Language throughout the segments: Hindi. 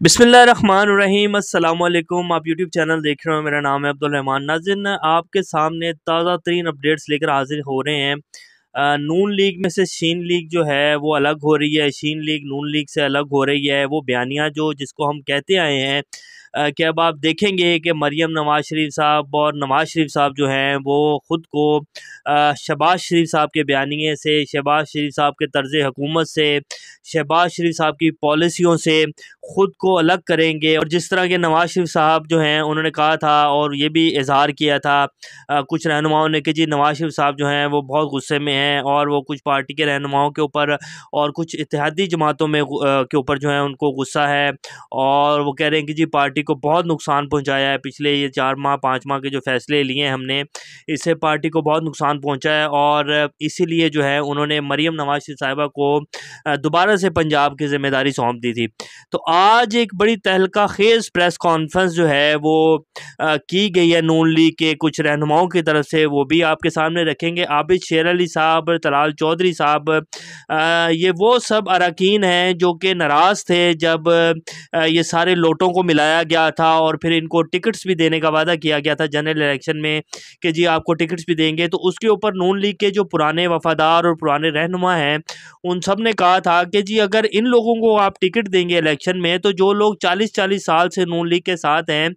बिस्मिल्लाहिर्रहमानिर्रहीम अस्सलामुअलैकुम। आप यूट्यूब चैनल देख रहे हो, मेरा नाम है अब्दुल रहमान। नाज़रीन, आपके सामने ताज़ा तरीन अपडेट्स लेकर हाजिर हो रहे हैं। नून लीग में से शीन लीग जो है वो अलग हो रही है। शीन लीग नून लीग से अलग हो रही है। वो बयानिया जो जिसको हम कहते आए हैं कि अब आप देखेंगे कि मरियम नवाज़ शरीफ साहब और नवाज़ शरीफ साहब जो हैं वो ख़ुद को शहबाज शरीफ साहब के बयानिए से, शहबाज शरीफ साहब के तर्ज़ हुकूमत से, शहबाज शरीफ साहब की पॉलिसियों से ख़ुद को अलग करेंगे। और जिस तरह के नवाज़ शरीफ साहब जो हैं उन्होंने कहा था और ये भी इजहार किया था कुछ रहनुमाओं ने कि जी नवाज़ शरीफ साहब जो हैं वो बहुत गुस्से में हैं और वो कुछ पार्टी के रहनुमाओं के ऊपर और कुछ इत्तेहादी जमातों में के ऊपर जो है उनको गुस्सा है। और वो कह रहे हैं कि जी पार्टी को बहुत नुकसान पहुंचाया है। पिछले ये 4 माह 5 माह के जो फैसले लिए हैं हमने, इससे पार्टी को बहुत नुकसान पहुंचा है। और इसीलिए जो है उन्होंने मरियम नवाज़ शरीफ साहिबा को दोबारा से पंजाब की ज़िम्मेदारी सौंप दी थी। तो आज एक बड़ी तहलका खेज़ प्रेस कॉन्फ्रेंस जो है वो की गई है नून लीग के कुछ रहनुमाओं की तरफ से, वो भी आपके सामने रखेंगे। आबिद शेर अली साहब, तलाल चौधरी साहब, ये वो सब अरकान हैं जो कि नाराज़ थे जब ये सारे लोटों को मिलाया गया था और फिर इनको टिकट्स भी देने का वादा किया गया था जनरल इलेक्शन में कि जी आपको टिकट्स भी देंगे। तो उसके ऊपर नून लीग के जो पुराने वफादार और पुराने रहनुमा हैं उन सब ने कहा था कि जी अगर इन लोगों को आप टिकट देंगे इलेक्शन में तो जो लोग 40-40 साल से नून लीग के साथ हैं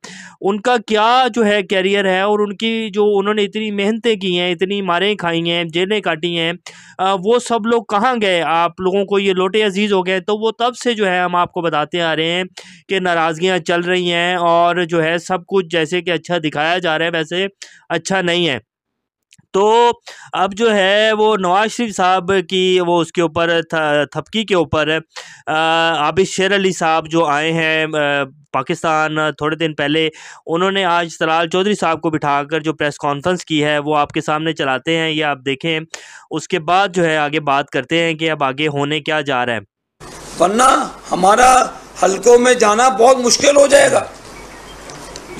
उनका क्या जो है कैरियर है और उनकी जो उन्होंने इतनी मेहनतें की हैं, इतनी मारें खाई हैं, जेलें काटी हैं, वो सब लोग कहाँ गए? आप लोगों को ये लोटे अजीज़ हो गए। तो वो तब से जो है हम आपको बताते आ रहे हैं कि नाराज़गियाँ चल रही हैं और जो है सब कुछ जैसे कि अच्छा दिखाया जा रहा है वैसे अच्छा नहीं है। तो अब जो है वो नवाज़ शरीफ साहब की वो उसके ऊपर थपकी के ऊपर आबिद शेर अली साहब जो आए हैं पाकिस्तान थोड़े दिन पहले, उन्होंने आज तलाल चौधरी साहब को बिठाकर जो प्रेस कॉन्फ्रेंस की है वो आपके सामने चलाते हैं, ये आप देखें। उसके बाद जो है आगे बात करते हैं कि अब आगे होने क्या जा रहा है। वरना हमारा हलकों में जाना बहुत मुश्किल हो जाएगा।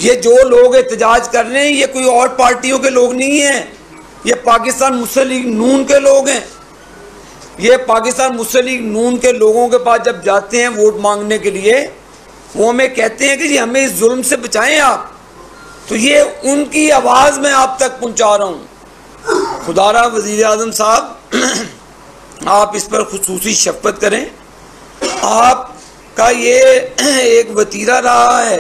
ये जो लोग एहतजाज कर रहे हैं ये कोई और पार्टियों के लोग नहीं हैं, ये पाकिस्तान मुस्लिम लीग नून के लोग हैं। ये पाकिस्तान मुस्लिम लीग नून के लोगों के पास जब जाते हैं वोट मांगने के लिए, वो हमें कहते हैं कि जी हमें इस जुल्म से बचाएं आप, तो ये उनकी आवाज़ मैं आप तक पहुंचा रहा हूं। खुदारा वज़ीर आज़म साहब आप इस पर खुसूसी शफ़क़त करें। आपका ये एक वतीरा रहा है,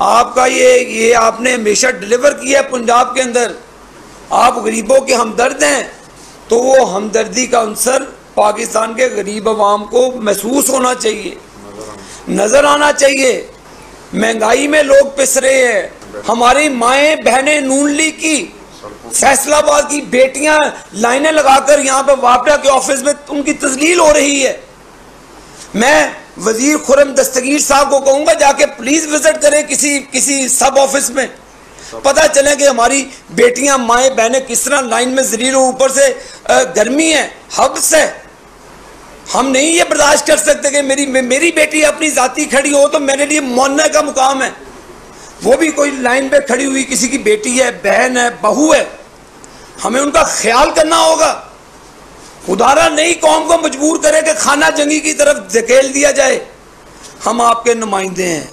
आपका ये आपने हमेशा डिलीवर किया है पंजाब के अंदर। आप गरीबों के हमदर्द हैं, तो वो हमदर्दी का अंसर पाकिस्तान के गरीब अवाम को महसूस होना चाहिए, नज़र आना चाहिए। महंगाई में लोग पिस रहे हैं। हमारी माएँ बहनें नून लीग की, फैसलाबाद की बेटियां लाइनें लगाकर यहाँ पर वापडा के ऑफिस में उनकी तजलील हो रही है। मैं वजीर खुर्रम दस्तगीर साहब को कहूँगा जाके प्लीज़ विजिट करें किसी सब ऑफिस में, पता चले कि हमारी बेटियां माएँ बहनें किस तरह लाइन में जलील, ऊपर से गर्मी है, हब्स है। हम नहीं ये बर्दाश्त कर सकते कि मेरी बेटी अपनी जाति खड़ी हो तो मेरे लिए मौनने का मुकाम है। वो भी कोई लाइन पे खड़ी हुई किसी की बेटी है, बहन है, बहू है, हमें उनका ख्याल करना होगा। खुदारा नई कौम को मजबूर करे कि खाना जंगी की तरफ धकेल दिया जाए। हम आपके नुमाइंदे हैं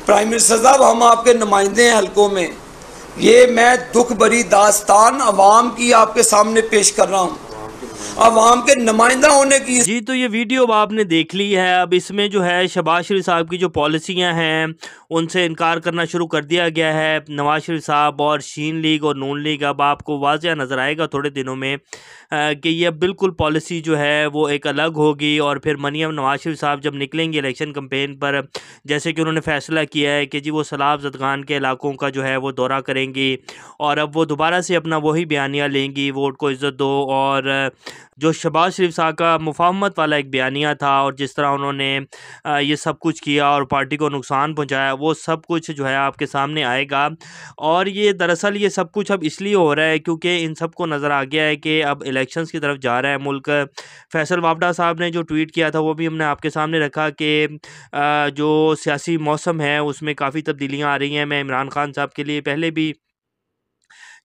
प्राइम मिनिस्टर साहब, हम आपके नुमाइंदे हैं हल्कों में। ये मैं दुख भरी दास्तान अवाम की आपके सामने पेश कर रहा हूँ, अवाम के नुमाइंदा होने की। जी, तो ये वीडियो अब आपने देख ली है। अब इसमें जो है शहबाज शरीफ साहब की जो पॉलिसियां हैं उनसे इनकार करना शुरू कर दिया गया है। नवाज़ शरीफ साहब और शीन लीग और नून लीग अब आपको वाज़ह नज़र आएगा थोड़े दिनों में कि ये बिल्कुल पॉलिसी जो है वो एक अलग होगी। और फिर मरियम नवाज़ शरीफ साहब जब निकलेंगे इलेक्शन कैंपेन पर, जैसे कि उन्होंने फ़ैसला किया है कि जी वो सैलाब ज़दगान के इलाकों का जो है वो दौरा करेंगी और अब वो दोबारा से अपना वही बयानिया लेंगी, वोट को इज़्ज़त दो। और जो शहबाज शरीफ साहब का मुफाहमत वाला एक बयानिया था और जिस तरह उन्होंने ये सब कुछ किया और पार्टी को नुकसान पहुंचाया, वो सब कुछ जो है आपके सामने आएगा। और ये दरअसल ये सब कुछ अब इसलिए हो रहा है क्योंकि इन सब को नज़र आ गया है कि अब इलेक्शंस की तरफ जा रहा है मुल्क। फैसल वापडा साहब ने जो ट्वीट किया था वो भी हमने आपके सामने रखा कि जो सियासी मौसम है उसमें काफ़ी तब्दीलियाँ आ रही हैं। मैं इमरान खान साहब के लिए पहले भी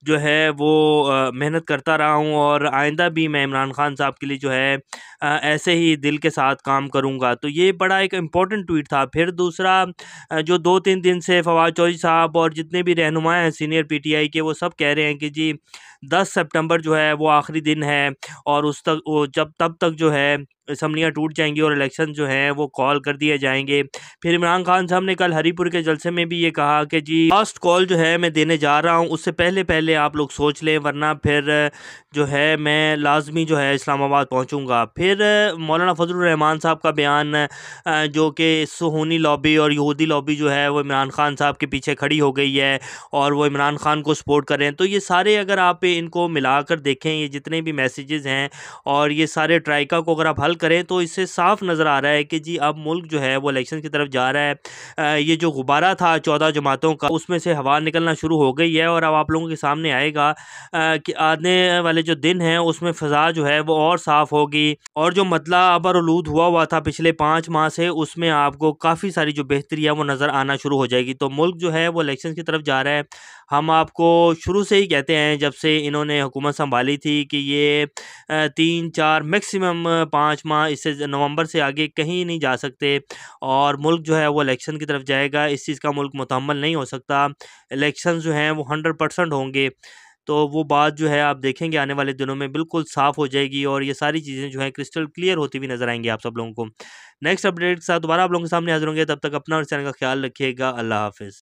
जो है वो मेहनत करता रहा हूँ और आइंदा भी मैं इमरान खान साहब के लिए जो है ऐसे ही दिल के साथ काम करूँगा। तो ये बड़ा एक इम्पोर्टेंट ट्वीट था। फिर दूसरा जो 2-3 दिन से फवाद चौधरी साहब और जितने भी रहनुमा हैं सीनियर पीटीआई के, वो सब कह रहे हैं कि जी 10 सितंबर जो है वो आखिरी दिन है और उस तक वो जब तब तक जो है असम्बलियाँ टूट जाएंगी और इलेक्शन जो हैं वो कॉल कर दिए जाएंगे। फिर इमरान खान साहब ने कल हरीपुर के जलसे में भी ये कहा कि जी लास्ट कॉल जो है मैं देने जा रहा हूँ, उससे पहले पहले आप लोग सोच लें, वरना फिर जो है मैं लाजमी जो है इस्लामाबाद पहुँचूँगा। फिर मौलाना फजलुर रहमान साहब का बयान जो कि सुहूनी लॉबी और यहूदी लॉबी जो है वो इमरान खान साहब के पीछे खड़ी हो गई है और वो इमरान खान को सपोर्ट कर रहे हैं। तो ये सारे अगर आप इनको मिलाकर देखें, ये जितने भी मैसेजेस हैं और ये सारे ट्राइका को अगर आप हल करें, तो इससे साफ नज़र आ रहा है कि जी अब मुल्क जो है वो इलेक्शन की तरफ जा रहा है। ये जो गुब्बारा था 14 जमातों का, उसमें से हवा निकलना शुरू हो गई है और अब आप लोगों के सामने आएगा कि आने वाले जो दिन हैं उसमें फ़ज़ा जो है वो और साफ़ होगी और जो मतला अबरआलूद हुआ था पिछले 5 माह से, उसमें आपको काफ़ी सारी जो बेहतरी है वो नज़र आना शुरू हो जाएगी। तो मुल्क जो है वो इलेक्शन की तरफ जा रहा है। हम आपको शुरू से ही कहते हैं, जब से इन्होंने हुकूमत संभाली थी, कि ये 3-4 मैक्सिमम 5 माह, इससे नवंबर से आगे कहीं नहीं जा सकते और मुल्क जो है वो इलेक्शन की तरफ जाएगा। इस चीज़ का मुल्क मुतहम्मल नहीं हो सकता। इलेक्शन जो हैं वो 100% होंगे। तो वो बात जो है आप देखेंगे आने वाले दिनों में बिल्कुल साफ़ हो जाएगी और ये सारी चीज़ें जो हैं क्रिस्टल क्लियर होती हुई नज़र आएंगी आप सब लोगों को। नेक्स्ट अपडेट के साथ दोबारा आप लोगों के सामने हाज़िर होंगे। तब तक अपना और इस चैनल का ख्याल रखिएगा। अल्लाह हाफ़िज़।